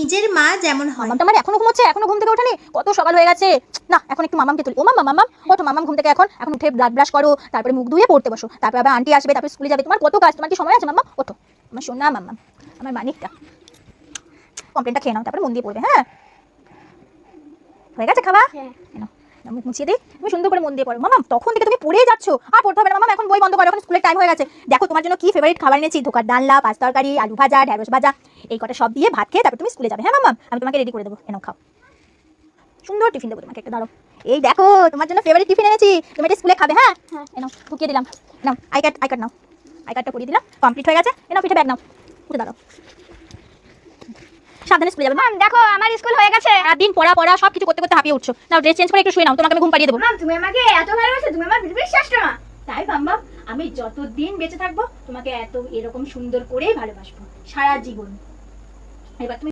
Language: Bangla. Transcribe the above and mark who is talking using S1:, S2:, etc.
S1: নিজের মা যেমন হয়।
S2: মামাম আমার এখনো ঘুমোচ্ছে, এখনো ঘুম থেকে ওঠেনি, কত সকাল হয়ে গেছে। না এখন একটু মামামকে তুলি। ও মামাম ওঠো, মামাম ঘুম থেকে এখন উঠে ব্লাড ব্রাশ করো, তারপরে মুখ ধুয়ে পড়তে বসো, তারপর আবার আন্টি আসবে, তারপরে স্কুলে যাবে, তোমার কত কাজ, তোমার কি সময় আছে? মাম্মা ওঠো, আমার সোনা মাম্মা, আমার মানিকটা। কমপ্লেনটা খেয়ে নাও, তারপরে মন দিয়ে পড়বে। হ্যাঁ হয়ে গেছে খাওয়া? মুখ মুছিয়ে দিই, তুমি সুন্দর করে মন দিয়ে পড়ো। মামাম তখন থেকে তুমি পড়েই যাচ্ছ, আর পড়তে হবে না মামাম, এখন বই বন্ধ করো, এখন স্কুলের টাইম হয়ে গেছে। দেখো তোমার জন্য কি ফেভারিট খাবার এনেছি, ধোকার ডালনা, পাঁচ তরকারি, আলু ভাজা, ঢেঁড়স ভাজা, এই কটা সব দিয়ে ভাত খেয়ে তারপর তুমি স্কুলে যাবে। হ্যাঁ মামাম, আমি তোমাকে রেডি করে দেবো, এনাও খাও। সুন্দর টিফিন দেবো তোমাকে, একটা দাঁড়ো। এই দেখো তোমার জন্য ফেভারিট টিফিন এনেছি, তুমি এটা স্কুলে খাবে। হ্যাঁ এনাও ঢুকিয়ে দিলাম, now I card now, I কার্ডটা করিয়ে দিলাম, কমপ্লিট হয়ে গেছে। এনাও পিঠে ব্যাগ নাও, উঠে দাঁড়াও, সাবধানে স্কুলে যাবে।
S3: ম্যাম দেখো আমার স্কুল হয়ে গেছে।
S2: দিন পড়া সব কিছু করতে করতে হাঁপিয়ে উঠছো, নাও ড্রেস চেঞ্জ করে একটু শুয়ে নাও, তোমাকে আমি ঘুম পাড়িয়ে দেবো।
S3: ম্যাম তুমি আমাকে এত ভালোবাসো, তুমি আমার বিশ্বাস করো না।
S2: তাই মাম্মা, আমি যতদিন বেঁচে থাকবো তোমাকে এত এরকম সুন্দর করেই ভালোবাসবো সারা জীবন। এবার তুমি